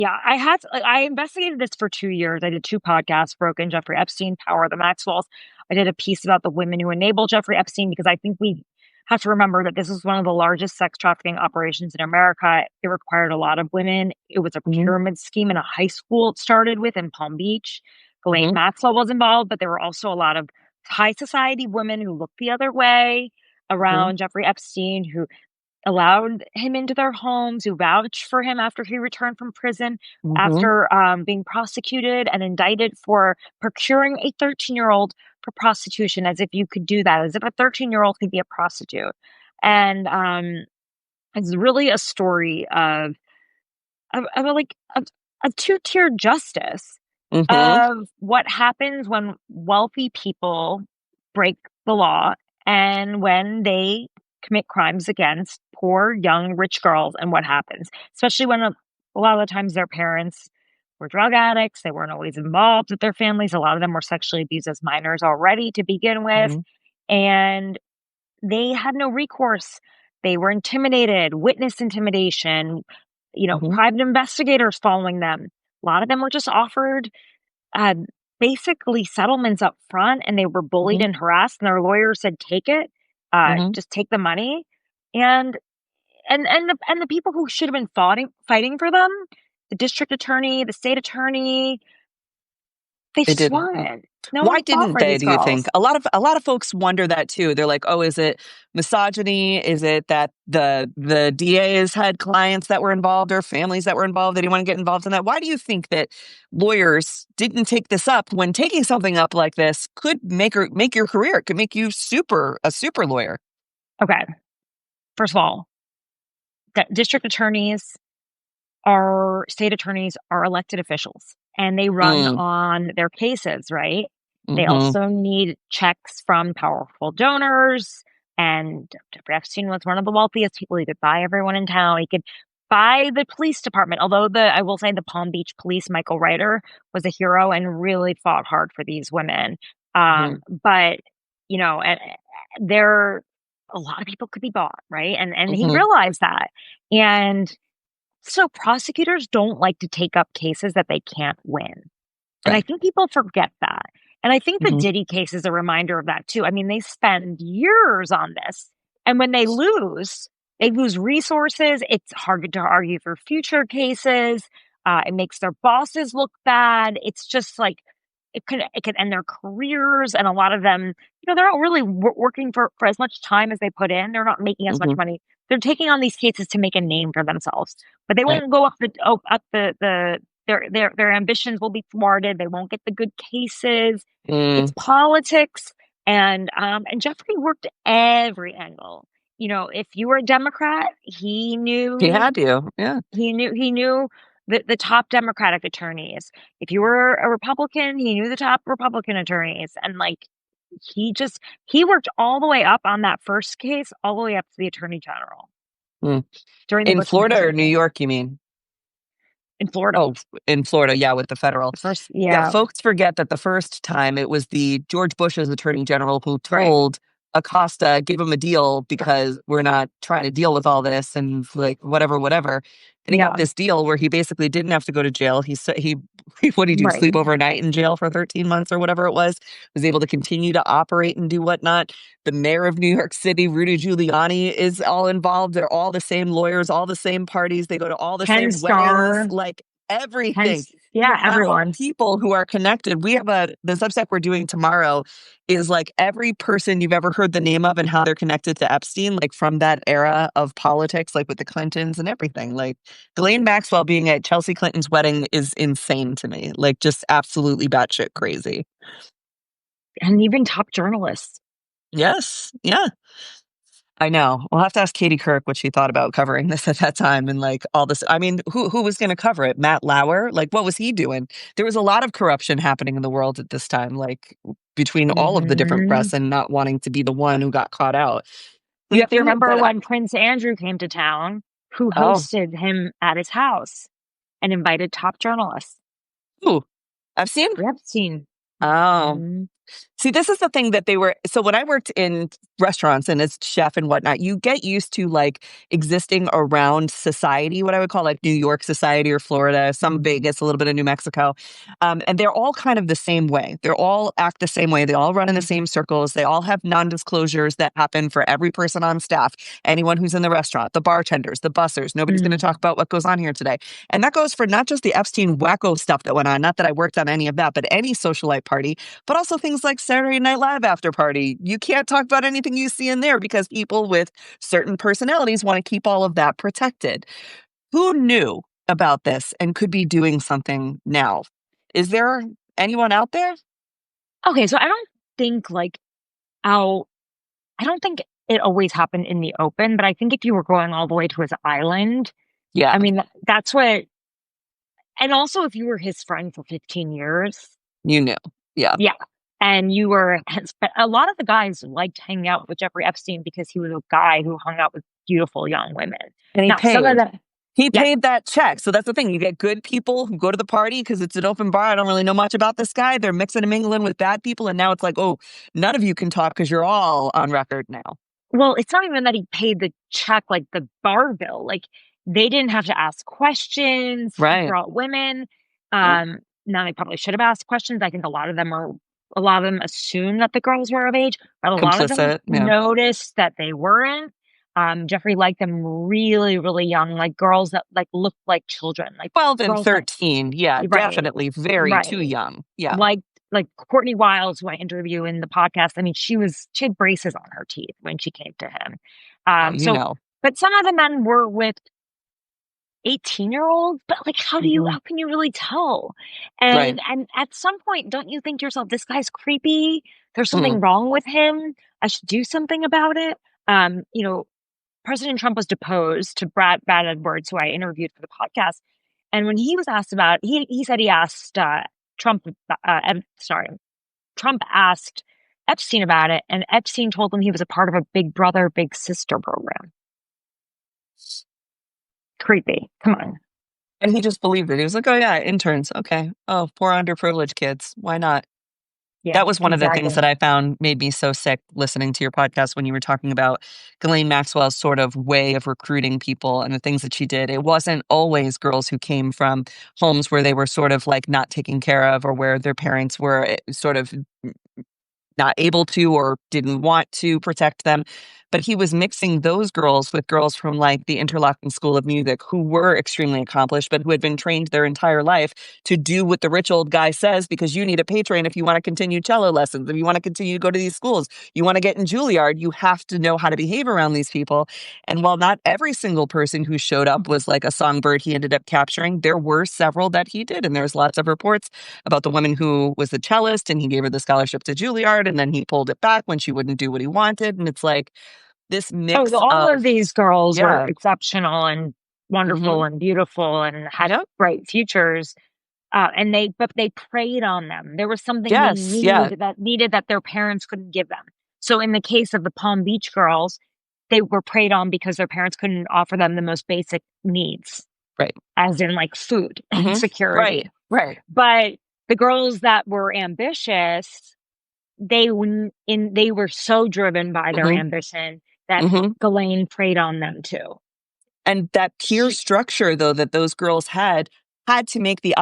Yeah, I investigated this for 2 years. I did 2 podcasts, Broken, Jeffrey Epstein, Power of the Maxwells. I did a piece about the women who enabled Jeffrey Epstein because I think we have to remember that this was one of the largest sex trafficking operations in America. It required a lot of women. It was a Hmm. pyramid scheme in a high school it started with in Palm Beach. Ghislaine Hmm. Maxwell was involved, but there were also a lot of high society women who looked the other way Hmm. around Jeffrey Epstein who allowed him into their homes, who vouched for him after he returned from prison, Hmm. after being prosecuted and indicted for procuring a 13-year-old for prostitution, as if you could do that, as if a 13-year-old could be a prostitute. And it's really a story of like of two-tiered justice Hmm. of what happens when wealthy people break the law and when they commit crimes against poor, young, rich girls, and what happens, especially when a lot of the times their parents were drug addicts. They weren't always involved with their families. A lot of them were sexually abused as minors already to begin with. Hmm. And they had no recourse. They were intimidated, witness intimidation, Hmm. private investigators following them. A lot of them were just offered uh, basically settlements up front, and they were bullied Hmm. and harassed, and their lawyers said, "Take it, Hmm. just take the money." And the people who should have been fighting for them, the district attorney, the state attorney, they They just didn't. weren't. No Why one fought didn't for they, these do you think? girls. A lot of folks wonder that too. They're like, "Oh, is it misogyny? Is it that the DAs had clients that were involved or families that were involved? They didn't want to get involved in that." Why do you think that lawyers didn't take this up when taking something up like this could make your career? It could make you a super lawyer. Okay, first of all, district attorneys our state attorneys are elected officials and they run Mm, on their cases, right? They mm-hmm. also need checks from powerful donors. And Jeffrey Epstein was one of the wealthiest people. He could buy everyone in town. He could buy the police department. Although I will say the Palm Beach police, Michael Ryder, was a hero and really fought hard for these women. Hmm. But there, a lot of people could be bought, right? And he Hmm. realized that. And so prosecutors don't like to take up cases that they can't win. And I Right. think people forget that. And I think the Hmm. Diddy case is a reminder of that too. I mean, they spend years on this. And when they lose resources. It's hard to argue for future cases. It makes their bosses look bad. It's just like it could end their careers. And a lot of them, they're not really working for as much time as they put in. They're not making as much Hmm. money. They're taking on these cases to make a name for themselves, but they Right. won't go up the their ambitions will be thwarted. They won't get the good cases. It's Mm, politics, and Jeffrey worked every angle. If you were a Democrat, he had to. Yeah. he knew the top Democratic attorneys. If you were a Republican, he knew the top Republican attorneys, and like he worked all the way up on that first case, all the way up to the Attorney General Mm. during the In Bush Florida or New administration York, you mean? in Florida. Oh, in Florida, yeah, with the federal. The first, Yeah, yeah, folks forget that the first time it was the George Bush's attorney general who right. told Acosta, give him a deal because we're not trying to deal with all this and like whatever, whatever. And he got Yeah, this deal where he basically didn't have to go to jail. He what did he do? right. Sleep overnight in jail for 13 months or whatever it was able to continue to operate and do whatnot. The mayor of New York City, Rudy Giuliani, is all involved. They're all the same lawyers, all the same parties. They go to all the Ken same weddings. Starr, Like Ken, everything. You yeah, have everyone. people who are connected. We have the subset we're doing tomorrow is like every person you've ever heard the name of and how they're connected to Epstein, like from that era of politics, like with the Clintons and everything. Like Ghislaine Maxwell being at Chelsea Clinton's wedding is insane to me. Like just absolutely batshit crazy. And even top journalists. Yes. Yeah. I know. We'll have to ask Katie Kirk what she thought about covering this at that time and like all this. I mean, who was going to cover it? Matt Lauer? Like, what was he doing? There was a lot of corruption happening in the world at this time, like between all of the different Hmm. press and not wanting to be the one who got caught out. You The have to thing remember that when Prince Andrew came to town, who oh, hosted him at his house and invited top journalists. ooh, I've seen. Jeffrey Epstein. Oh, Mhm. See, this is the thing that so when I worked in restaurants and as chef and whatnot, you get used to like existing around society, what I would call like New York society or Florida, some Vegas, a little bit of New Mexico. And they're all kind of the same way. They all act the same way. They all run in the same circles. They all have non-disclosures that happen for every person on staff, anyone who's in the restaurant, the bartenders, the bussers. Nobody's going to talk about what goes on here today. And that goes for not just the Epstein wacko stuff that went on, not that I worked on any of that, but any socialite party, but also things like Saturday Night Live after party. You can't talk about anything you see in there because people with certain personalities want to keep all of that protected. Who knew about this and could be doing something now? Is there anyone out there? Okay, so I don't think I don't think it always happened in the open, but I think if you were going all the way to his island, Yeah. I mean, that's what, and also if you were his friend for 15 years, You knew. Yeah. yeah. And you were, a lot of the guys liked hanging out with Jeffrey Epstein because he was a guy who hung out with beautiful young women. And he Now, some of paid. the, He yeah, paid that check. So that's the thing. You get good people who go to the party because it's an open bar. I don't really know much about this guy. They're mixing and mingling with bad people. And now it's like, oh, none of you can talk because you're all on record now. well, it's not even that he paid the check, like the bar bill. Like they didn't have to ask questions. He Right. brought women. Yep. Now they probably should have asked questions. I think a lot of them assumed that the girls were of age, but a lot of them Complicit. Yeah. noticed that they weren't. Jeffrey liked them really, really young, like girls that like looked like children, like 12 and girls that 13. Yeah, right, definitely very too right. young. Yeah. Like Courtney Wiles, who I interview in the podcast. I mean, she had braces on her teeth when she came to him. Oh, you know. But some of the men were with 18-year-olds, but like, how can you really tell? Right. And at some point, don't you think to yourself, this guy's creepy? There's something Mm. wrong with him. I should do something about it. You know, President Trump was deposed to Brad Edwards, who I interviewed for the podcast. And when he was asked about it, he said he asked Trump, Trump asked Epstein about it, and Epstein told him he was a part of a Big Brother, Big Sister program. Creepy. Come on. And he just believed it. He was like, oh, yeah, interns. Okay. Oh, poor underprivileged kids. Why not? Yeah, That was one of the things exactly. that I found made me so sick listening to your podcast when you were talking about Ghislaine Maxwell's sort of way of recruiting people and the things that she did. It wasn't always girls who came from homes where they were sort of like not taken care of or where their parents were sort of not able to or didn't want to protect them. But he was mixing those girls with girls from like the Interlochen School of Music who were extremely accomplished, but who had been trained their entire life to do what the rich old guy says, because you need a patron if you want to continue cello lessons, if you want to continue to go to these schools, you want to get in Juilliard, you have to know how to behave around these people. And while not every single person who showed up was like a songbird he ended up capturing, there were several that he did. And there's lots of reports about the woman who was the cellist and he gave her the scholarship to Juilliard and then he pulled it back when she wouldn't do what he wanted. And it's like, this mix All of of these girls were yeah. exceptional and wonderful and beautiful and had bright futures. But they preyed on them. There was something they needed that their parents couldn't give them. So in the case of the Palm Beach girls, they were preyed on because their parents couldn't offer them the most basic needs. Right. As in like food and security. Right. But the girls that were ambitious, they were so driven by their ambition that Ghislaine preyed on them too. And that peer structure, though, that those girls had to make the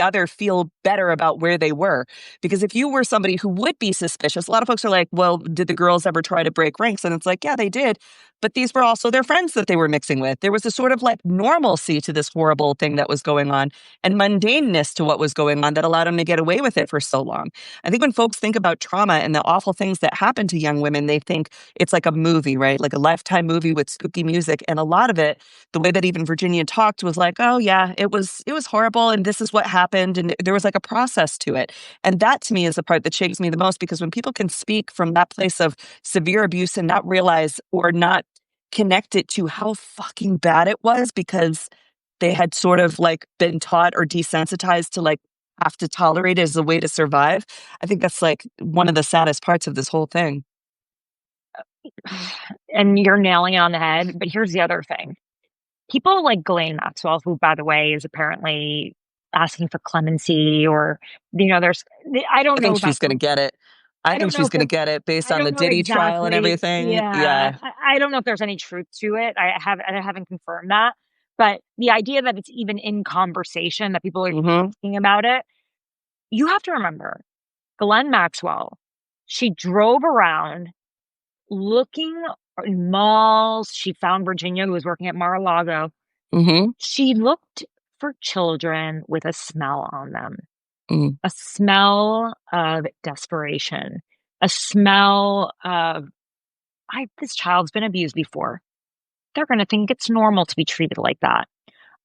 other feel better about where they were. Because if you were somebody who would be suspicious, a lot of folks are like, well, did the girls ever try to break ranks? And it's like, yeah, they did. But these were also their friends that they were mixing with. There was a sort of like normalcy to this horrible thing that was going on and mundaneness to what was going on that allowed them to get away with it for so long. I think when folks think about trauma and the awful things that happen to young women, they think it's like a movie, right? Like a Lifetime movie with spooky music. And a lot of it, the way that even Virginia talked was like, oh yeah, it was horrible. And this is what happened. And there was like a process to it. And that to me is the part that shakes me the most, because when people can speak from that place of severe abuse and not realize or not connect it to how fucking bad it was because they had sort of like been taught or desensitized to like have to tolerate it as a way to survive. I think that's like one of the saddest parts of this whole thing. And you're nailing it on the head. But here's the other thing. People like Ghislaine Maxwell, who, by the way, is apparently asking for clemency or, I don't I know think about she's going to get it. I I think don't know she's if going to it, get it based I on the don't know Diddy trial and exactly. everything. Yeah. Yeah. I don't know if there's any truth to it. I haven't confirmed that. But the idea that it's even in conversation, that people are Mm-hmm. talking about it, you have to remember Ghislaine Maxwell, she drove around looking in malls. She found Virginia, who was working at Mar-a-Lago. Mm-hmm. She looked for children with a smell on them, Mm. a smell of desperation, a smell of, this child's been abused before. They're going to think it's normal to be treated like that.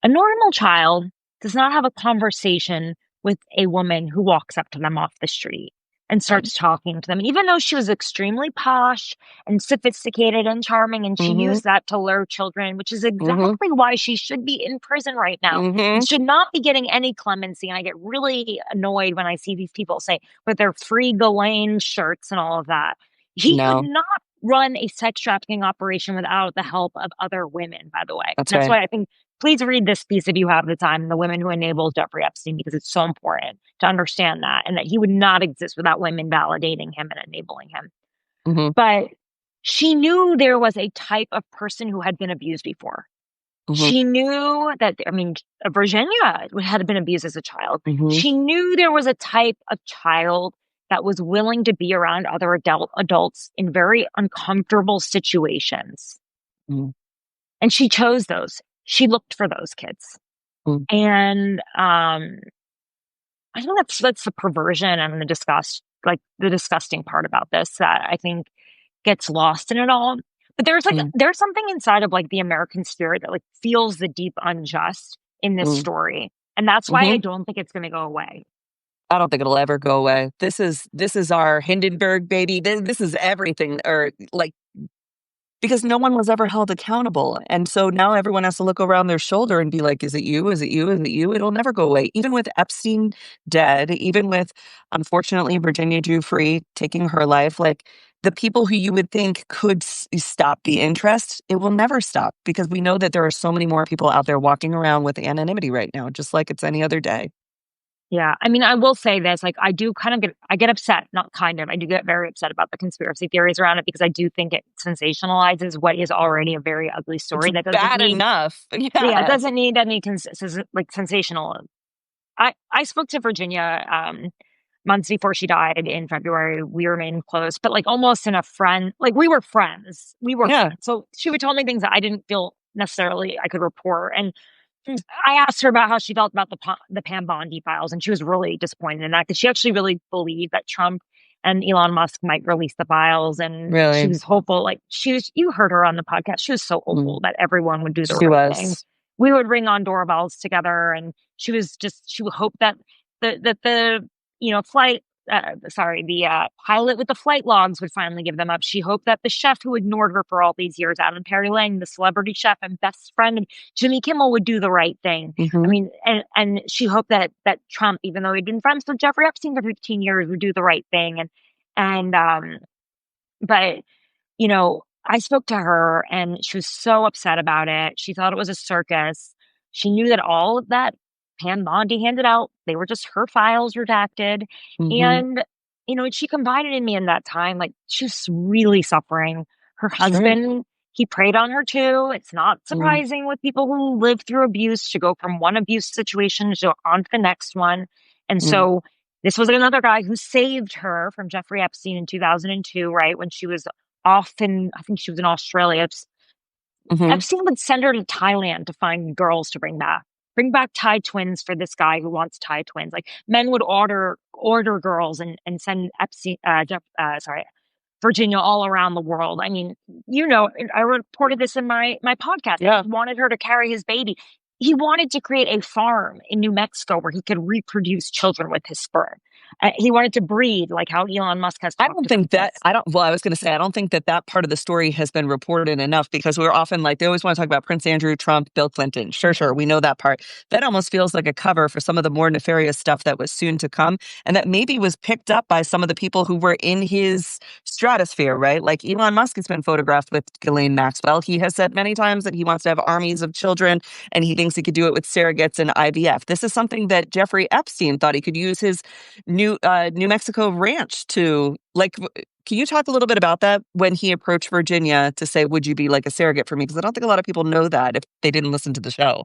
A normal child does not have a conversation with a woman who walks up to them off the street and Right. starts talking to them. Even though she was extremely posh and sophisticated and charming, and she Mm-hmm. used that to lure children, which is Mm-hmm. exactly why she should be in prison right now Mm-hmm. and should not be getting any clemency. And I get really annoyed when I see these people say, with their free Ghislaine shirts and all of that. He could No, not run a sex trafficking operation without the help of other women, by the way. that's That's right. why I think please read this piece if you have the time, The Women Who Enabled Jeffrey Epstein, because it's so important to understand that and that he would not exist without women validating him and enabling him. Mm-hmm. But she knew there was a type of person who had been abused before. Mm-hmm. She knew that, Virginia had been abused as a child. Mm-hmm. She knew there was a type of child that was willing to be around other adults in very uncomfortable situations. Mm-hmm. And she chose those. She looked for those kids. And I think that's the perversion and the disgusting part about this that I think gets lost in it all. But there's something inside of the American spirit that feels the deep unjust in this Mm-hmm. story. And that's why I don't think it's going to go away. I don't think it'll ever go away. This is our Hindenburg baby. This is everything, because no one was ever held accountable. And so now everyone has to look around their shoulder and be like, is it you? Is it you? Is it you? It'll never go away. Even with Epstein dead, even with, unfortunately, Virginia Giuffre taking her life, the people who you would think could stop the interest, it will never stop because we know that there are so many more people out there walking around with anonymity right now, just like it's any other day. Yeah. I will say this, I do I get upset, not kind of, I do get very upset about the conspiracy theories around it because I do think it sensationalizes what is already a very ugly It's story that doesn't bad need, enough. yeah, it Yeah. doesn't need any sensational. I spoke to Virginia, months before she died in February. We remained close, but almost in a friend, we were friends. We were Yeah. friends. So she would tell me things that I didn't feel necessarily I could report. And I asked her about how she felt about the Pam Bondi files, and she was really disappointed in that because she actually really believed that Trump and Elon Musk might release the files, and she Really. was hopeful. You heard her on the podcast. She was so Mm. hopeful that everyone would do the She right thing. was. We would ring on doorbells together, and she would hope that the flight. The pilot with the flight logs would finally give them up. She hoped that the chef who ignored her for all these years, Adam Perry Lang, the celebrity chef and best friend, and Jimmy Kimmel would do the right thing. Mm-hmm. And she hoped that Trump, even though he'd been friends with Jeffrey Epstein for 15 years, would do the right thing. But I spoke to her and she was so upset about it. She thought it was a circus. She knew that all of that Pam Bondi handed out, they were just her files redacted. Mm-hmm. And, she confided in me in that time. She was really suffering. Her Sure. husband, he preyed on her too. It's not Mm. surprising with people who live through abuse to go from one abuse situation to on to the next one. And Mm. so this was another guy who saved her from Jeffrey Epstein in 2002, right? When she was I think she was in Australia. Mm-hmm. Epstein would send her to Thailand to find girls to bring back. Bring back Thai twins for this guy who wants Thai twins. Men would order girls and send Epstein, Virginia all around the world. I reported this in my podcast. Yeah. He wanted her to carry his baby. He wanted to create a farm in New Mexico where he could reproduce children with his sperm. He wanted to breed, like how Elon Musk has I talked don't about think that, this. I was going to say, I don't think that part of the story has been reported enough, because we're often like, they always want to talk about Prince Andrew, Trump, Bill Clinton. Sure, we know that part. That almost feels like a cover for some of the more nefarious stuff that was soon to come, and that maybe was picked up by some of the people who were in his stratosphere, right? Like Elon Musk has been photographed with Ghislaine Maxwell. He has said many times that he wants to have armies of children, and he thinks he could do it with surrogates and IVF. This is something that Jeffrey Epstein thought he could use his New Mexico ranch to, like. Can you talk a little bit about that, when he approached Virginia to say, would you be like a surrogate for me? Because I don't think a lot of people know that if they didn't listen to the show.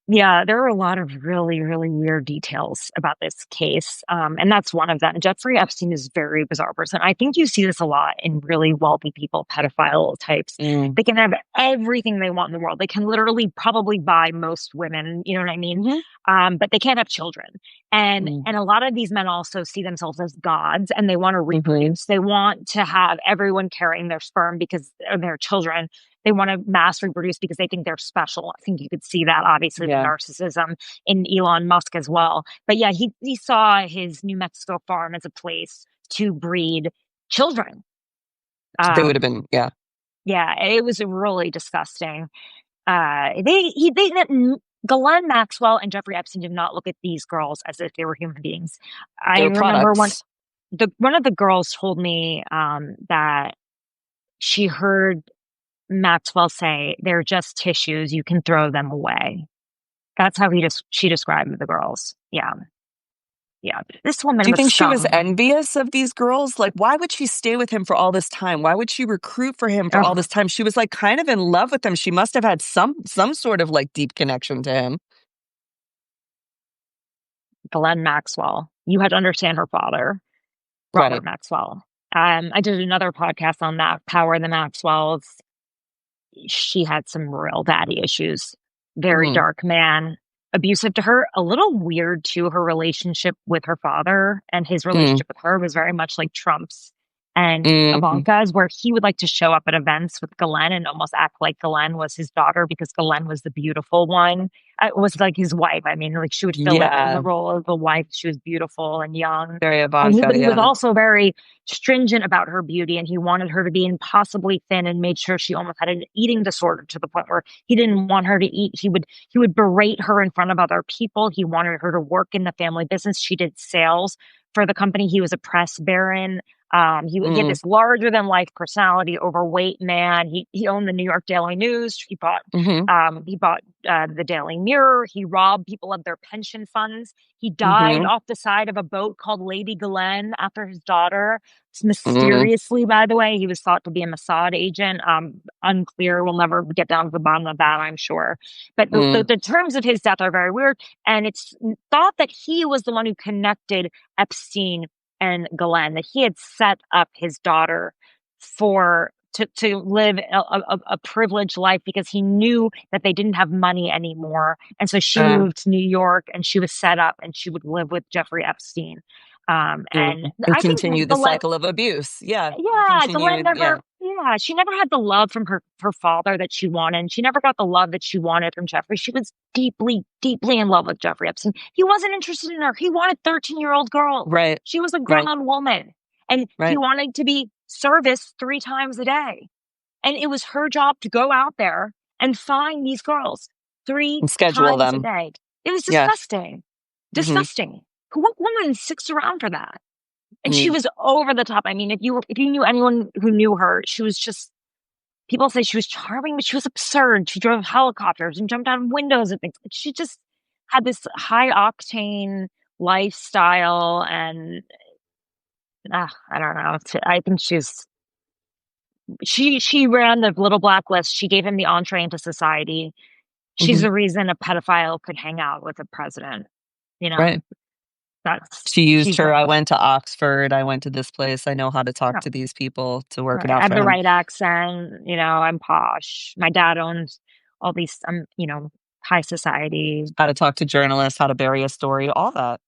Yeah, there are a lot of really, really weird details about this case. And that's one of them. Jeffrey Epstein is a very bizarre person. I think you see this a lot in really wealthy people, pedophile types. Mm. They can have everything they want in the world. They can literally probably buy most women, you know what I mean? Mhm. But they can't have children. And Mm. and a lot of these men also see themselves as gods, and they want to Mhm. reproduce. They want to have everyone carrying their sperm because or their children. They want to mass reproduce because they think they're special. I think you could see that, obviously, the Yeah. narcissism in Elon Musk as well. But yeah, he saw his New Mexico farm as a place to breed children. They would have Um, been, yeah. yeah, it was really disgusting. They Ghislaine Maxwell and Jeffrey Epstein did not look at these girls as if they were human beings. I They were remember products. one of the girls told me that she heard Maxwell say, "They're just tissues. You can throw them away." That's how she described the girls. Yeah, yeah. This woman Do you was think she was scum. envious of these girls? Like, why would she stay with him for all this time? Why would she recruit for him for all Oh, this time? She was like kind of in love with him. She must have had some sort of like deep connection to him. Ghislaine Maxwell. You had to understand her father, Robert Right. Maxwell. I did another podcast on that, Power of the Maxwells. She had some real daddy issues. Very Hmm. dark man, abusive to her, a little weird too. Her relationship with her father and his Mm. relationship with her was very much like Trump's and Mm. Ivanka's, where he would like to show up at events with Ghislaine and almost act like Ghislaine was his daughter because Ghislaine was the beautiful one. It was like his wife. I mean, like she would fill in the Yeah. role of the wife. She was beautiful and young. Very But Ivanka. he was Yeah. also very stringent about her beauty, and he wanted her to be impossibly thin and made sure she almost had an eating disorder to the point where he didn't want her to eat. He would berate her in front of other people. He wanted her to work in the family business. She did sales for the company. He was a press baron. He had Mm. this larger than life personality, overweight man. He owned the New York Daily News. Hmm. He bought the Daily Mirror. He robbed people of their pension funds. He died Hmm. off the side of a boat called Lady Glenn after his daughter. Mm. Mysteriously, by the way, he was thought to be a Mossad agent. Unclear. We'll never get down to the bottom of that, I'm sure. But Mm. the terms of his death are very weird. And it's thought that he was the one who connected Epstein and Glenn, that he had set up his daughter to live a privileged life because he knew that they didn't have money anymore. And so she Uh, moved to New York and she was set up and she would live with Jeffrey Epstein. And and I think continue the Glenn, cycle of abuse. Yeah. yeah, Glenn Continue. Yeah. never, yeah, she never had the love from her father that she wanted. And she never got the love that she wanted from Jeffrey. She was deeply, deeply in love with Jeffrey Epstein. He wasn't interested in her. He wanted 13-year-old girls. Right. She was a Right. grown woman. And he Right. wanted to be serviced 3 times a day. And it was her job to go out there and find these girls three And schedule times a them. day. It was Yeah. disgusting. Hmm. Disgusting. What woman sticks around for that? And she Mm. was over the top. I mean, if you knew anyone who knew her, she was just people say she was charming, but she was absurd. She drove helicopters and jumped out of windows and things. She just had this high octane lifestyle and I don't know. I think she ran the little black list. She gave him the entree into society. She's Hmm. the reason a pedophile could hang out with a president. You know, Right. that's She used she's her, the I went to Oxford, I went to this place, I know how to talk no, to these people to work it right. I out have for the him. right accent. You know, I'm posh. My dad owns all these. High society. How to talk to journalists, how to bury a story, all that.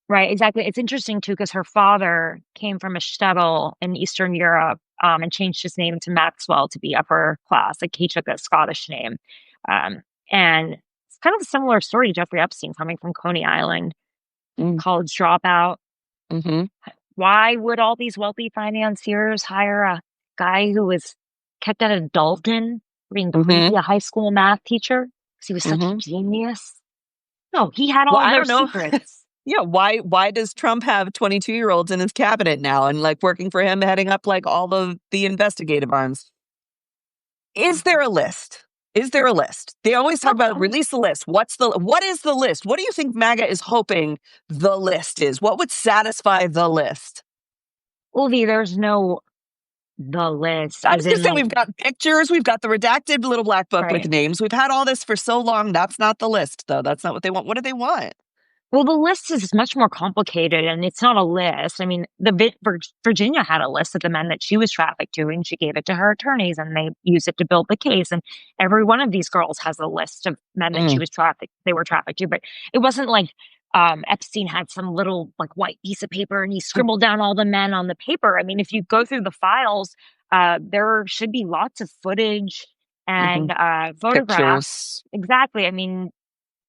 Right, exactly. It's interesting too because her father came from a shtetl in Eastern Europe, and changed his name to Maxwell to be upper class. Like he took a Scottish name, and it's kind of a similar story to Jeffrey Epstein coming from Coney Island, Mm. college dropout. Mm-hmm. Why would all these wealthy financiers hire a guy who was kept at Dalton being Mm-hmm. creepy, a high school math teacher? Because he was such a Mm-hmm. genius. No, he had Well, all I their don't know. secrets. Yeah, why does Trump have 22-year-olds in his cabinet now and like working for him, heading up like all of the investigative arms? Is there a list? Is there a list? They always talk about release the list. What is the list? What do you think MAGA is hoping the list is? What would satisfy the list? Uvi, there's no the list, I as was gonna in say like, we've got pictures, we've got the redacted little black book with right. names. We've had all this for so long. That's not the list, though. That's not what they want. What do they want? Well, the list is much more complicated, and it's not a list. I mean, Virginia had a list of the men that she was trafficked to, and she gave it to her attorneys, and they used it to build the case. And every one of these girls has a list of men that Mm, they were trafficked to. But it wasn't like Epstein had some little like white piece of paper and he mm, scribbled down all the men on the paper. I mean, if you go through the files, there should be lots of footage hmm. and photographs. Pictures. Exactly. I mean,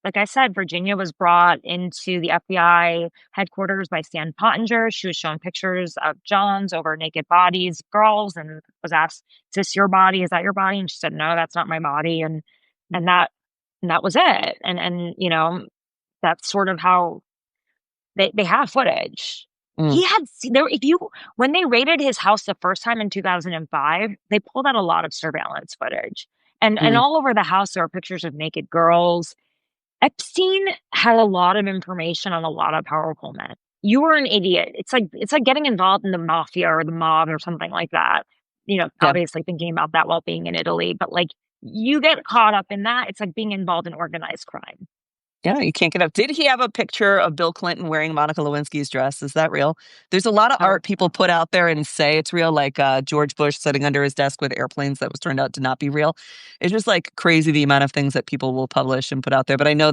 like I said, Virginia was brought into the FBI headquarters by Stan Pottinger. She was shown pictures of Johns over naked bodies, girls, and was asked, "Is this your body? Is that your body?" And she said, "No, that's not my body." And that and that was it. And you know, that's sort of how they have footage. Mm, He had there if you when they raided his house the first time in 2005, they pulled out a lot of surveillance footage. And mm. all over the house there are pictures of naked girls. Epstein had a lot of information on a lot of powerful men. You were an idiot. It's like getting involved in the mafia or the mob or something like that. You know, Yeah. obviously thinking about that while being in Italy, but like you get caught up in that. It's like being involved in organized crime. Yeah, you can't get up. Did he have a picture of Bill Clinton wearing Monica Lewinsky's dress? Is that real? There's a lot of Oh, art people put out there and say it's real, like George Bush sitting under his desk with airplanes that was turned out to not be real. It's just like crazy the amount of things that people will publish and put out there. But I know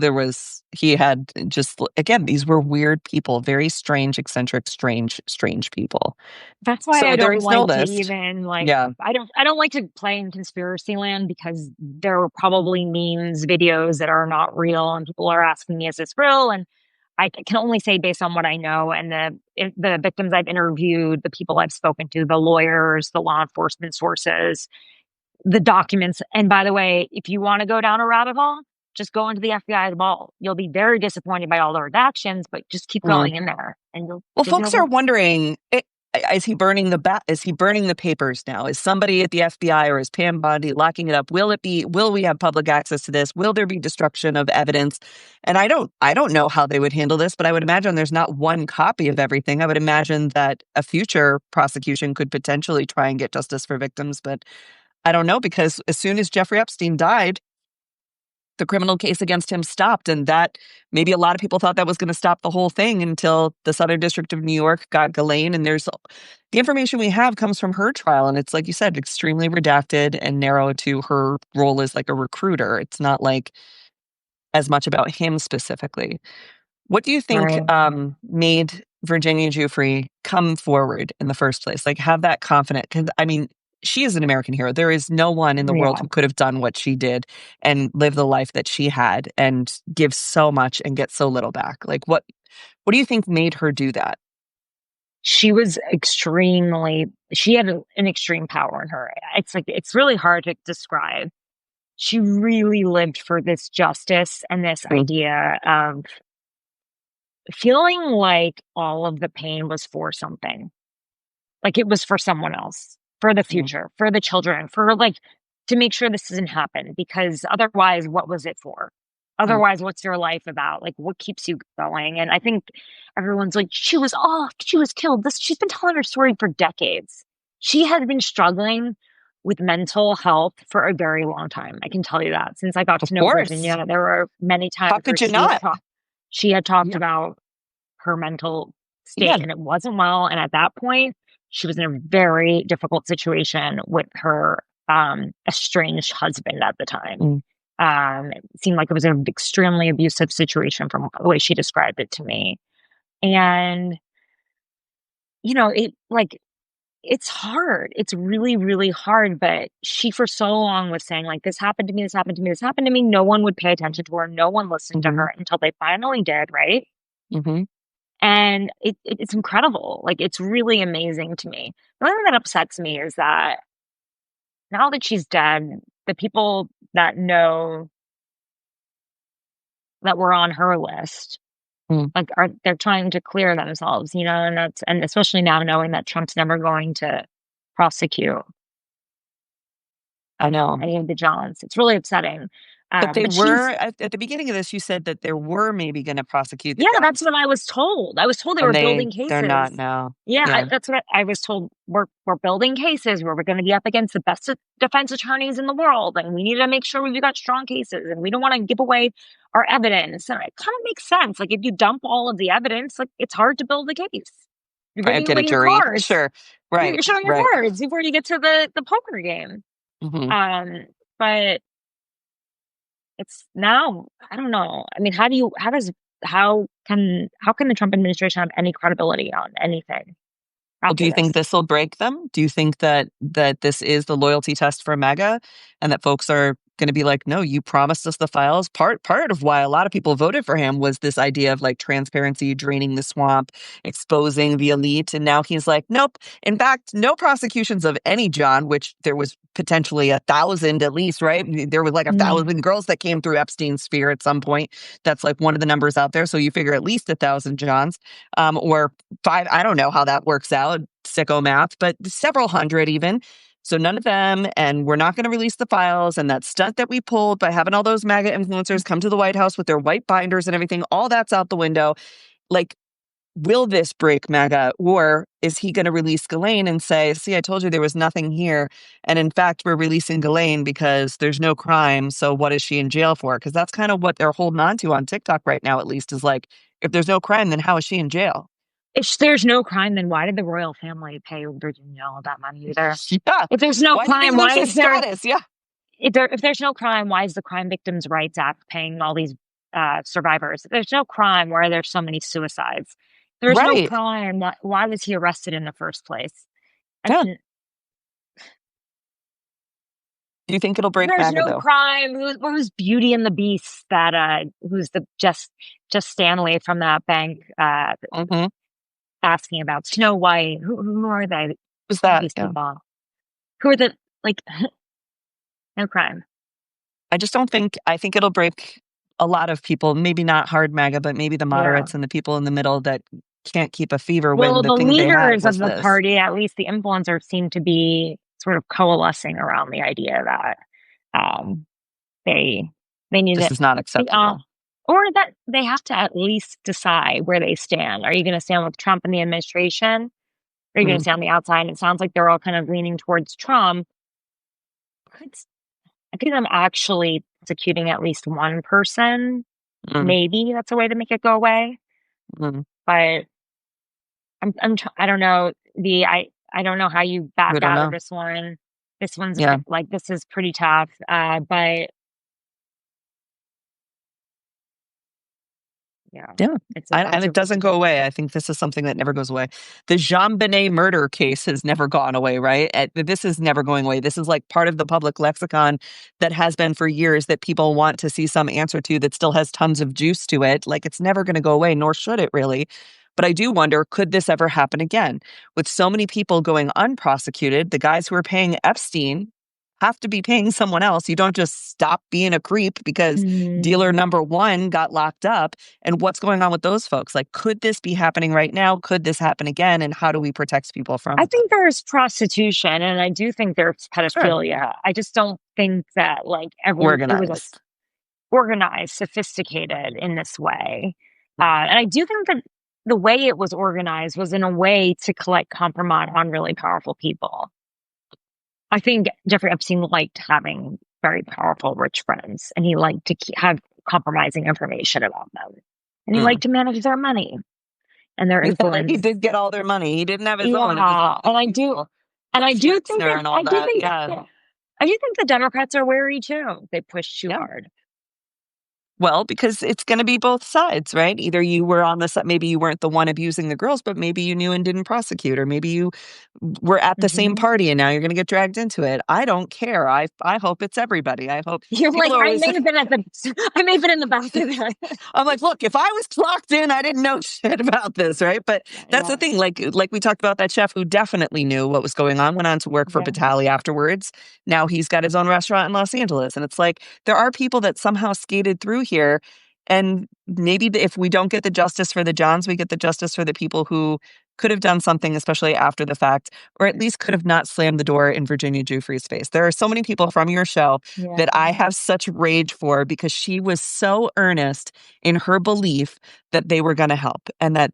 he had just, again, these were weird people, very strange, eccentric, strange people. that's why So I there don't is no like to list. even like Yeah. I don't like to play in conspiracy land because there are probably memes, videos that are not real, and people are asking me, "Is this real?" And I can only say based on what I know and the victims I've interviewed, the people I've spoken to, the lawyers, the law enforcement sources, the documents. And by the way, if you want to go down a rabbit hole, just go into the FBI's vault. You'll be very disappointed by all the redactions, but just keep Mm. going in there, and Well, you'll be folks are able. wondering, is he burning is he burning the papers now? Is somebody at the FBI or is Pam Bondi locking it up? Will we have public access to this? Will there be destruction of evidence? And I don't know how they would handle this, but I would imagine there's not one copy of everything. I would imagine that a future prosecution could potentially try and get justice for victims, but I don't know, because as soon as Jeffrey Epstein died, the criminal case against him stopped. And that maybe a lot of people thought that was going to stop the whole thing until the Southern District of New York got Ghislaine. And there's the information we have comes from her trial. And it's, like you said, extremely redacted and narrow to her role as like a recruiter. It's not like as much about him specifically. What do you think Right. made Virginia Giuffre come forward in the first place? Like, have that confidence? Because I mean, she is an American hero. There is no one in the world Yeah. who could have done what she did and live the life that she had and give so much and get so little back. Like, what do you think made her do that? She had an extreme power in her. It's like, it's really hard to describe. She really lived for this justice and this Mm, idea of feeling like all of the pain was for something. Like it was for someone else, for the mm, future, for the children, for like to make sure this doesn't happen because otherwise, what was it for? mm. Otherwise, what's your life about? Like, what keeps you going? And I think everyone's like, she was off, she was killed. She's been telling her story for decades. She has been struggling with mental health for a very long time. I can tell you that since I got Of to know course. Virginia, there were many How times where could you not? she had talked Yeah. about her mental state Yeah. and it wasn't well. And at that point, she was in a very difficult situation with her estranged husband at the time. Mm, It seemed like it was an extremely abusive situation from the way she described it to me. And, you know, it's hard. It's really, really hard. But she, for so long, was saying, like, this happened to me, this happened to me, this happened to me. No one would pay attention to her. No one listened to hmm her until they finally did, right? hmm And it's incredible. Like, it's really amazing to me. The only thing that upsets me is that now that she's dead, the people that know that were on her list, Mm, like, they're trying to clear themselves, and especially now knowing that Trump's never going to prosecute I know. any of the Johns. It's really upsetting. But they But were she's at the beginning of this, you said that they were maybe gonna prosecute the Yeah, that's Johns, what I was told. I was told they and were building they're not cases. now. Yeah, Yeah, that's what I was told. We're building cases where we're going to be up against the best defense attorneys in the world, and we need to make sure we've got strong cases, and we don't want to give away our evidence. And it kind of makes sense. Like, if you dump all of the evidence, like, it's hard to build a case. You're right, giving get a away your jury. cards. Sure. You're Right, showing your right. cards before you get to the poker game. Mhm. But it's now, I don't know. I mean, how can the Trump administration have any credibility on anything Well, do after you think this? this will break them? Do you think that this is the loyalty test for MAGA, and that folks are gonna be like, "No, you promised us the files." Part of why a lot of people voted for him was this idea of, like, transparency, draining the swamp, exposing the elite, and now he's like, "Nope. In fact, no prosecutions of any John," which there was potentially 1,000 at least, right? There was, like, Mm. 1,000 girls that came through Epstein's sphere at some point. That's, like, one of the numbers out there, so you figure at least 1,000 Johns, or 5, I don't know how that works out, sicko math, but several hundred even. So none of them, and we're not gonna release the files, and that stunt that we pulled by having all those MAGA influencers come to the White House with their white binders and everything, all that's out the window. Like, will this break MAGA, or is he gonna release Ghislaine and say, "See, I told you there was nothing here, and in fact, we're releasing Ghislaine because there's no crime, so what is she in jail for?" Because that's kind of what they're holding on to on TikTok right now, at least, is like, if there's no crime, then how is she in jail? If there's no crime, then why did the royal family pay Virginia all that money either? Yeah. If there's no Why did he crime, lose why his is there status? Yeah. if there's no crime, why is the Crime Victims' Rights Act paying all these survivors? If there's no crime, why are there so many suicides? If there's no Right. crime, why was he arrested in the first place? I Yeah. mean, Do you think it'll break there's MAGA, no though? crime. Who's Beauty and the Beast? Who's the just Stanley from that bank Mhm. asking about Snow White? Who are they? Who's Who are that? these Yeah. people? Who are the like? No crime. I just don't think I think it'll break a lot of people, maybe not hard MAGA, but maybe the Yeah. moderates and the people in the middle that can't keep a fever when Well, the the thing they had leaders of was the this. party, at least the influencers, seem to be sort of coalescing around the idea that um, they they need This it, is not they, acceptable. or that they have to at least decide where they stand. Are you going to stand with Trump and the administration? Or are you going to Mm, stand on the outside? And it sounds like they're all kind of leaning towards Trump. Could I could see them actually executing at least one person. mm, Maybe that's a way to make it go away. mm. But I don't know. I don't know how you back We don't out of know. this one. This one's Yeah. like, this is pretty tough. But yeah, Yeah. And it's a it doesn't go away. I think this is something that never goes away. The Jean Benet murder case has never gone away, right? This is never going away. This is like part of the public lexicon that has been for years that people want to see some answer to that still has tons of juice to it. Like, it's never going to go away, nor should it really. But I do wonder, could this ever happen again? With so many people going unprosecuted, the guys who are paying Epstein have to be paying someone else. You don't just stop being a creep because mm, dealer number one got locked up. And what's going on with those folks? Like, could this be happening right now? Could this happen again? And how do we protect people from I it? think there's prostitution and I do think there's Sure. pedophilia. I just don't think that like everyone it was Organized. organized, sophisticated in this way. And I do think that the way it was organized was in a way to collect compromise on really powerful people. I think Jeffrey Epstein liked having very powerful, rich friends, and he liked to have compromising information about them, and he Mm. liked to manage their money and their He influence. did get all their money. He didn't have his own. It was Yeah, and I do think Flitzner that and all that. Yeah. I do think the Democrats are wary too. They push too Yeah. hard. Well, because it's going to be both sides, right? Either you were on the side, maybe you weren't the one abusing the girls, but maybe you knew and didn't prosecute, or maybe you were at the same Hmm. party and now you're going to get dragged into it. I don't care. I hope it's everybody. I hope You're people like, are I always. may have been I may have been in the back of that. I'm like, look, if I was clocked in, I didn't know shit about this, right? But that's the Yeah. thing. Like we talked about that chef who definitely knew what was going on, went on to work for Yeah. Batali afterwards. Now he's got his own restaurant in Los Angeles. And it's like, there are people that somehow skated through here. And maybe if we don't get the justice for the Johns, we get the justice for the people who could have done something, especially after the fact, or at least could have not slammed the door in Virginia Giuffre's face. There are so many people from your show Yeah. that I have such rage for because she was so earnest in her belief that they were going to help and that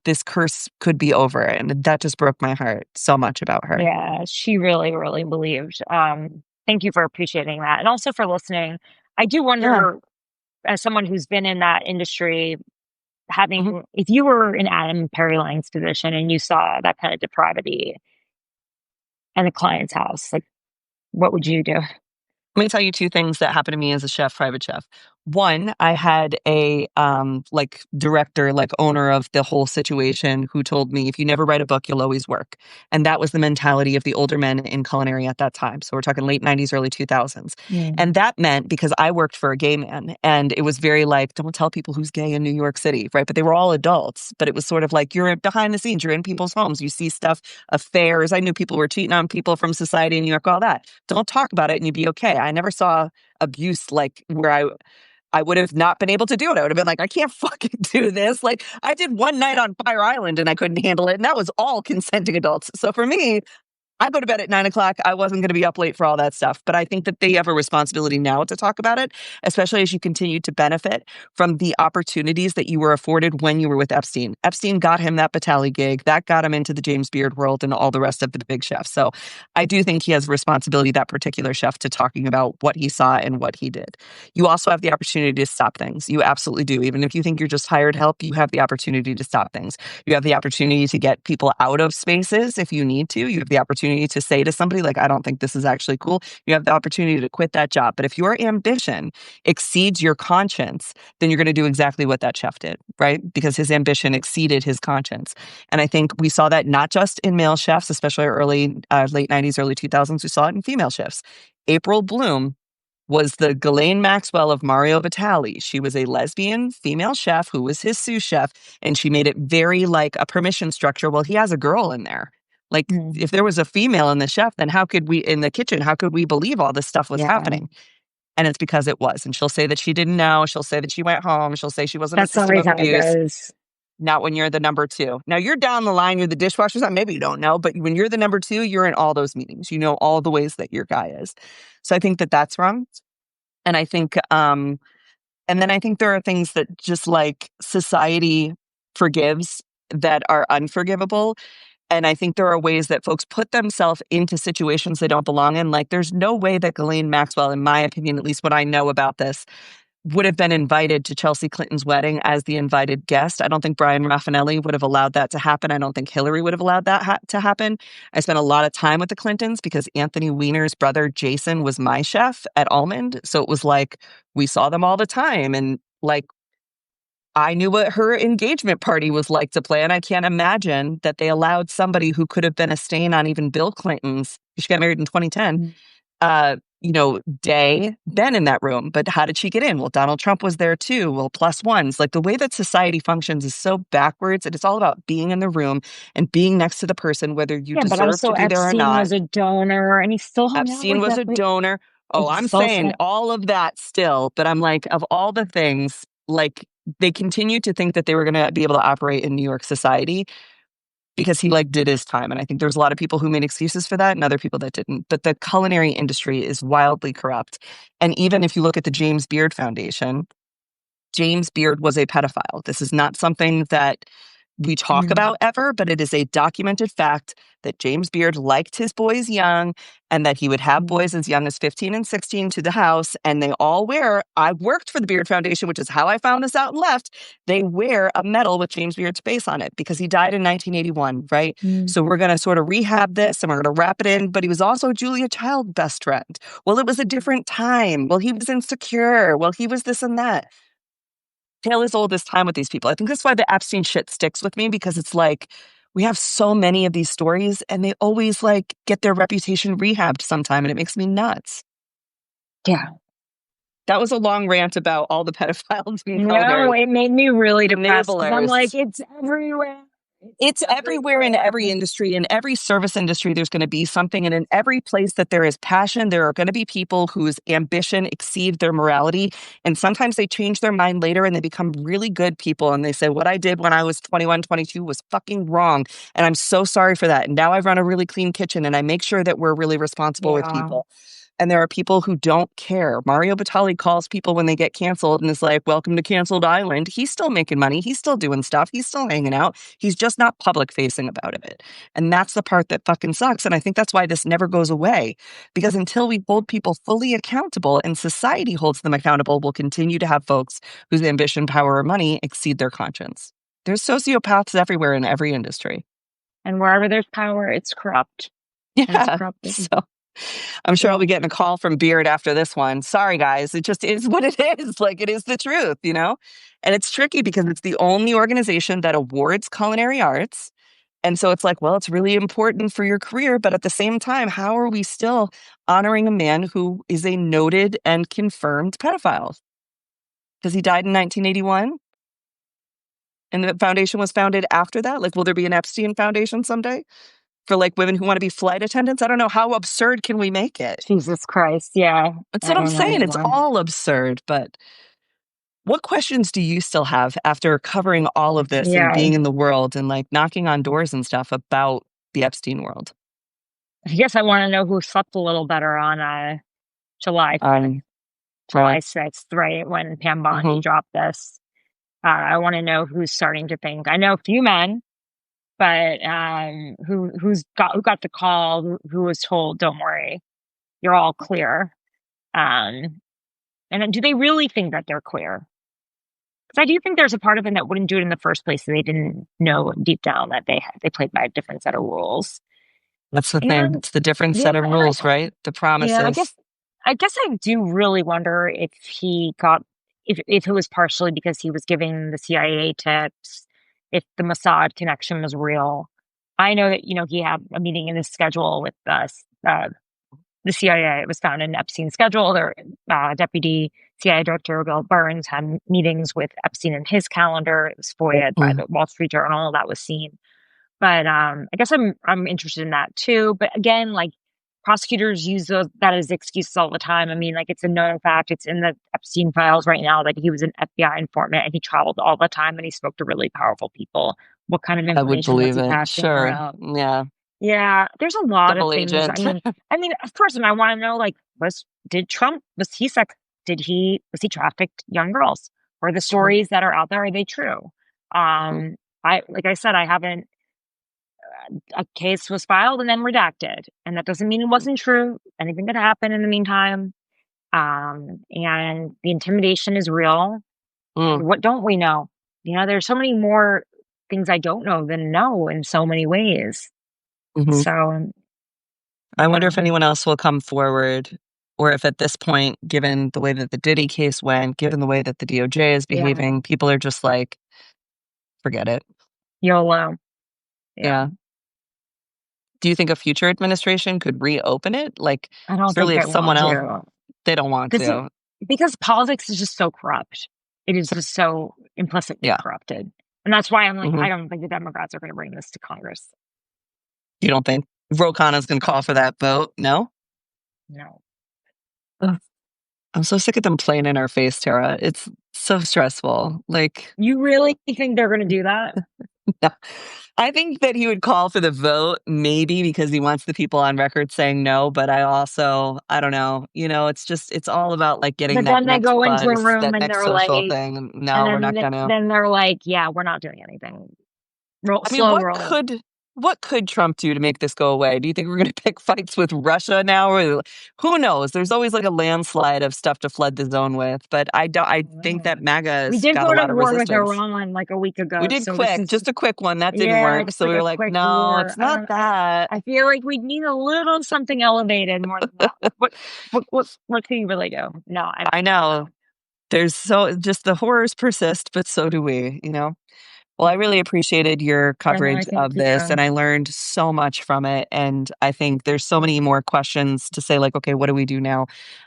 this curse could be over. And that just broke my heart so much about her. Yeah. She really, really believed. Thank you for appreciating that. And also for listening. I do Yeah. wonder, as someone who's been in that industry, Mhm. if you were in Adam Perry Lang's position and you saw that kind of depravity in a client's house, like, what would you do? Let me tell you two things that happened to me as a chef, private chef. One, I had a like director, like owner of the whole situation who told me, if you never write a book, you'll always work. And that was the mentality of the older men in culinary at that time. So we're talking late 90s, early 2000s. Mm. And that meant, because I worked for a gay man, and it was very like, don't tell people who's gay in New York City, right? But they were all adults. But it was sort of like, you're behind the scenes, you're in people's homes, you see stuff, affairs. I knew people were cheating on people from society in New York, all that. Don't talk about it and you'd be okay. I never saw abuse like where I would have not been able to do it. I would have been like, I can't fucking do this. Like, I did one night on Fire Island and I couldn't handle it. And that was all consenting adults. So for me, I go to bed at 9 o'clock. I wasn't going to be up late for all that stuff. But I think that they have a responsibility now to talk about it, especially as you continue to benefit from the opportunities that you were afforded when you were with Epstein. Epstein got him that Batali gig. That got him into the James Beard world and all the rest of the big chefs. So I do think he has a responsibility, that particular chef, to talking about what he saw and what he did. You also have the opportunity to stop things. You absolutely do. Even if you think you're just hired help, you have the opportunity to stop things. You have the opportunity to get people out of spaces if you need to. You have the opportunity to say to somebody, like, I don't think this is actually cool. You have the opportunity to quit that job. But if your ambition exceeds your conscience, then you're going to do exactly what that chef did, right? Because his ambition exceeded his conscience. And I think we saw that not just in male chefs, especially late 90s, early 2000s. We saw it in female chefs. April Bloom was the Ghislaine Maxwell of Mario Batali. She was a lesbian female chef who was his sous chef, and she made it very like a permission structure. Well, he has a girl in there. Like, Mm. if there was a female in the chef, then how could we, in the kitchen, how could we believe all this stuff was Yeah. happening? And it's because it was. And she'll say that she didn't know. She'll say that she went home. She'll say she wasn't a That's system always of how it abuse. goes. Not when you're the number two. Now, you're down the line, you're the dishwasher. Maybe you don't know, but when you're the number two, you're in all those meetings. You know all the ways that your guy is. So I think that that's wrong. And I think, and then I think there are things that just like society forgives that are unforgivable. And I think there are ways that folks put themselves into situations they don't belong in. Like, there's no way that Ghislaine Maxwell, in my opinion, at least what I know about this, would have been invited to Chelsea Clinton's wedding as the invited guest. I don't think Brian Raffanelli would have allowed that to happen. I don't think Hillary would have allowed that to happen. I spent a lot of time with the Clintons because Anthony Weiner's brother, Jason, was my chef at Almond. So it was like, we saw them all the time. And like, I knew what her engagement party was like to plan. I can't imagine that they allowed somebody who could have been a stain on even Bill Clinton's, she got married in 2010, Mm. Day, been in that room. But how did she get in? Well, Donald Trump was there too. Well, plus ones. Like, the way that society functions is so backwards, and it's all about being in the room and being next to the person, whether you Yeah, but deserve also to be there or Epstein not. was a donor and he still hung out Epstein with was a Jeffrey. donor. Oh, It's I'm still saying all of that still. But I'm like, of all the things, like, they continue to think that they were going to be able to operate in New York society because he like did his time. And I think there's a lot of people who made excuses for that and other people that didn't. But the culinary industry is wildly corrupt. And even if you look at the James Beard Foundation, James Beard was a pedophile. This is not something that we talk about ever, but it is a documented fact that James Beard liked his boys young and that he would have boys as young as 15 and 16 to the house. And they all wear, I worked for the Beard Foundation, which is how I found this out and left. They wear a medal with James Beard's face on it because he died in 1981, right? So we're going to sort of rehab this and we're going to wrap it in. But he was also Julia Child's best friend. Well, it was a different time. Well, he was insecure. Well, he was this and that. Tale as old as time with these people. I think that's why the Epstein shit sticks with me, because it's like we have so many of these stories and they always like get their reputation rehabbed sometime, and it makes me nuts. Yeah. That was a long rant about all the pedophiles. No, it made me really depressed. I'm like, it's everywhere. It's everywhere in every industry. In every service industry, there's going to be something. And in every place that there is passion, there are going to be people whose ambition exceeds their morality. And sometimes they change their mind later and they become really good people. And they say, what I did when I was 21, 22 was fucking wrong. And I'm so sorry for that. And now I run a really clean kitchen and I make sure that we're really responsible with people. And there are people who don't care. Mario Batali calls people when they get canceled and is like, welcome to Canceled Island. He's still making money. He's still doing stuff. He's still hanging out. He's just not public facing about it. And that's the part that fucking sucks. And I think that's why this never goes away. Because until we hold people fully accountable and society holds them accountable, we'll continue to have folks whose ambition, power, or money exceed their conscience. There's sociopaths everywhere in every industry. And wherever there's power, it's corrupt. Yeah. It's corrupted. So I'm sure I'll be getting a call from Beard after this one. Sorry, guys. It just is what it is. Like, it is the truth, you know? And it's tricky because it's the only organization that awards culinary arts. And so it's like, well, it's really important for your career. But at the same time, how are we still honoring a man who is a noted and confirmed pedophile? Because he died in 1981. And the foundation was founded after that. Like, will there be an Epstein Foundation someday? For like women who want to be flight attendants? I don't know. How absurd can we make it? Jesus Christ. Yeah. That's what I'm saying. It's all absurd. But what questions do you still have after covering all of this and being in the world and like knocking on doors and stuff about the Epstein world? I guess I want to know who slept a little better on July 6th, right? When Pam Bondi dropped this. I want to know who's starting to think. I know a few men. But who got the call, who was told, don't worry, you're all clear. And do they really think that they're clear? Because I do think there's a part of them that wouldn't do it in the first place, so they didn't know deep down that they played by a different set of rules. That's the thing. It's the different set of rules, right? The promises. Yeah, I guess I do really wonder if if it was partially because he was giving the CIA tips, if the Mossad connection was real. I know that, he had a meeting in his schedule with the CIA. It was found in Epstein's schedule. Their deputy CIA director, Bill Burns, had meetings with Epstein in his calendar. It was FOIA'd by the Wall Street Journal. That was seen. But I guess I'm interested in that too. But again, like, prosecutors use that as excuses all the time. I mean, like, it's a known fact. It's in the Epstein files right now that he was an FBI informant and he traveled all the time and he spoke to really powerful people. What kind of information was he passing around? Yeah. Yeah. There's a lot of things. I mean, of course, and I want to know, like, was he trafficked young girls? Or the stories that are out there, are they true? Like I said, I haven't. A case was filed and then redacted. And that doesn't mean it wasn't true. Anything could happen in the meantime. And the intimidation is real. What don't we know? There's so many more things I don't know than know in so many ways. So I wonder if anyone else will come forward, or if at this point, given the way that the Diddy case went, given the way that the DOJ is behaving, people are just like, forget it. YOLO. Yeah. Do you think a future administration could reopen it? Like, I don't think if someone else, they don't want to. Because politics is just so corrupt. It is just so implicitly corrupted. And that's why I'm like, I don't think the Democrats are going to bring this to Congress. You don't think Ro Khanna's going to call for that vote? No? No. I'm so sick of them playing in our face, Tara. It's so stressful. Like, you really think they're going to do that? No. I think that he would call for the vote, maybe because he wants the people on record saying no. But I don't know. It's all about like getting. But then they go into a room and they're like, thing. No, we're not gonna. Then they're like, yeah, we're not doing anything. slow roll. What could Trump do to make this go away? Do you think we're going to pick fights with Russia now? Or who knows? There's always like a landslide of stuff to flood the zone with. But I think that MAGA We has did got go a to lot of war with resistance. Iran like a week ago. We did so this is just a quick one. That didn't work. So just we like were a like, quick no, war. it's not that. I feel like we need a little something elevated more than that. What can you really do? No, I know. There's just the horrors persist, but so do we, you know? Well, I really appreciated your coverage thank of this, you. and I learned so much from it. And I think there's so many more questions to say, like, okay, what do we do now?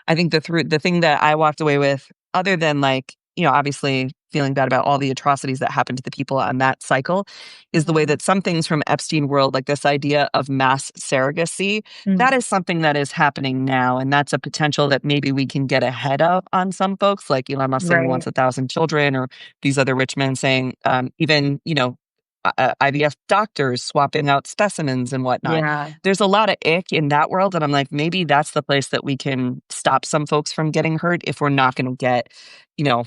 I think the thing that I walked away with, other than like, you know, obviously feeling bad about all the atrocities that happened to the people on that cycle, is the way that some things from Epstein world, like this idea of mass surrogacy, that is something that is happening now. And that's a potential that maybe we can get ahead of on some folks, like Elon Musk saying he wants 1,000 children, or these other rich men saying, even, you know, IVF doctors swapping out specimens and whatnot. Yeah. There's a lot of ick in that world. And I'm like, maybe that's the place that we can stop some folks from getting hurt if we're not going to get, you know,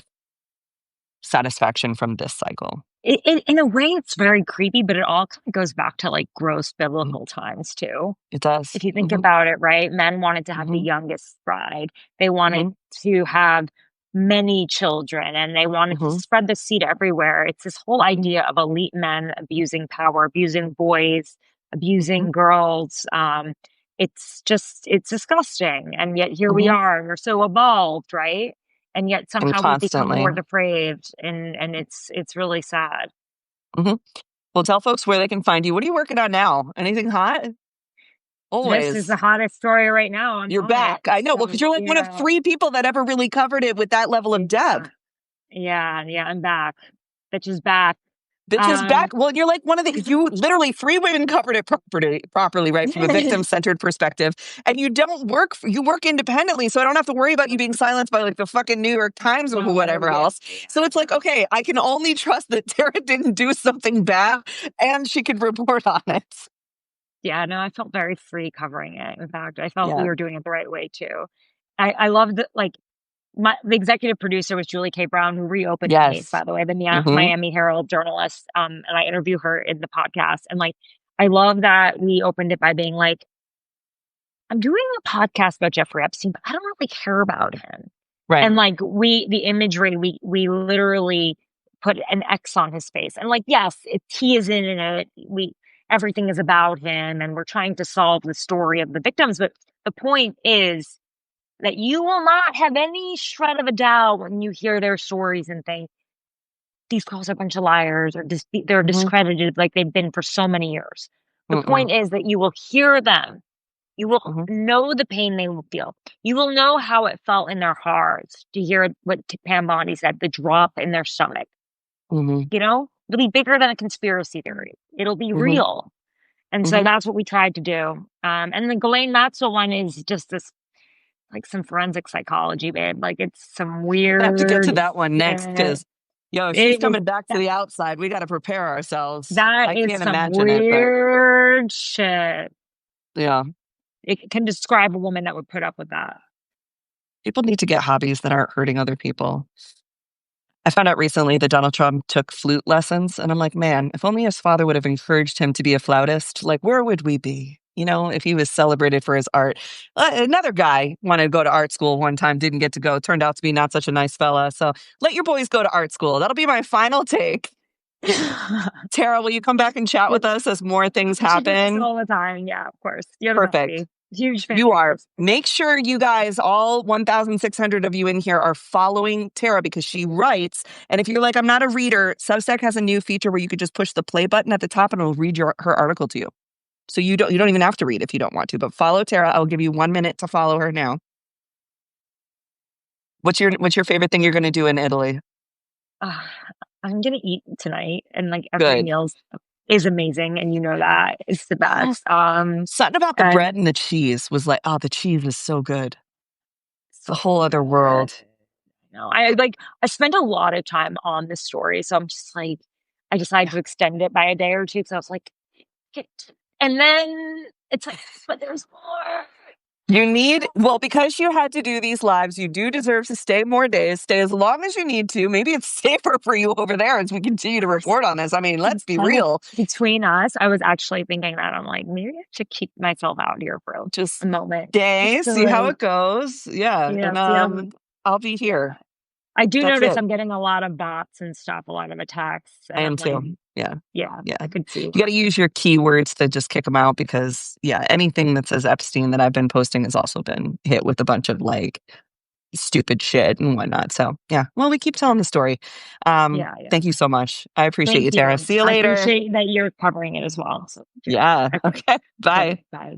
satisfaction from this cycle. In a way, it's very creepy, but it all kind of goes back to like gross biblical times too. It does. If you think about it, right? Men wanted to have the youngest bride. They wanted to have many children, and they wanted to spread the seed everywhere. It's this whole idea of elite men abusing power, abusing boys, abusing girls. It's disgusting. And yet here we are, and we're so evolved, right? And yet somehow we've become more depraved, and it's really sad. Well, tell folks where they can find you. What are you working on now? Anything hot? Always. This is the hottest story right now. You're back. I know. Well, because you're like one of 3 people that ever really covered it with that level of depth. Yeah, I'm back. Bitch is back. Bitch is back. Well, you're like one of you literally 3 women covered it properly, right? From a victim-centered perspective. And you you work independently. So I don't have to worry about you being silenced by like the fucking New York Times or whatever else. So it's like, okay, I can only trust that Tara didn't do something bad and she could report on it. Yeah, no, I felt very free covering it. In fact, I felt we were doing it the right way too. I loved that, like, the executive producer was Julie K. Brown, who reopened the case, by the way, the Miami Herald journalist. And I interview her in the podcast. And like, I love that we opened it by being like, I'm doing a podcast about Jeffrey Epstein, but I don't really care about him. Right. And like the imagery, we literally put an X on his face. And like, yes, he is in it. Everything is about him, and we're trying to solve the story of the victims. But the point is that you will not have any shred of a doubt when you hear their stories and think these girls are a bunch of liars, or they're discredited like they've been for so many years. The point is that you will hear them. You will know the pain they will feel. You will know how it felt in their hearts to hear what Pam Bondi said, the drop in their stomach. You know, it'll be bigger than a conspiracy theory. It'll be real. And so that's what we tried to do. And the Ghislaine Maxwell one is just this, like, some forensic psychology, babe. Like, it's some weird. I have to get to that one next, because if she's coming back to the outside, we got to prepare ourselves. That is some weird shit. Yeah. It can describe a woman that would put up with that. People need to get hobbies that aren't hurting other people. I found out recently that Donald Trump took flute lessons, and I'm like, man, if only his father would have encouraged him to be a flautist, like, where would we be? You know, if he was celebrated for his art. Another guy wanted to go to art school one time, didn't get to go. Turned out to be not such a nice fella. So let your boys go to art school. That'll be my final take. Tara, will you come back and chat with us as more things happen? All the time. Yeah, of course. Perfect. Huge fan. You are. Make sure you guys, all 1,600 of you in here, are following Tara, because she writes. And if you're like, I'm not a reader, Substack has a new feature where you could just push the play button at the top and it'll read her article to you. So you don't even have to read if you don't want to. But follow Tara. I'll give you 1 minute to follow her now. What's your favorite thing you're going to do in Italy? I'm going to eat tonight, and like every meal is amazing, and you know that it's the best. Something about the bread and the cheese was like, oh, the cheese is so good. It's a whole other world. No, I spent a lot of time on this story, so I'm just like, I decided to extend it by a day or two. So I was like, and then it's like, but there's more. Because you had to do these lives, you do deserve to stay more days. Stay as long as you need to. Maybe it's safer for you over there as we continue to report on this. I mean, let's be real. Between us, I was actually thinking that. I'm like, maybe I should keep myself out here for just a moment. Days, see how it goes. Yeah. And I'll be here. I do notice I'm getting a lot of bots and stuff, a lot of attacks. I am too. Yeah. I could see. You got to use your keywords to just kick them out because, anything that says Epstein that I've been posting has also been hit with a bunch of stupid shit and whatnot. So, well, we keep telling the story. Thank you so much. I appreciate you, Tara. See you later. I appreciate that you're covering it as well. So, Okay. Bye. Bye.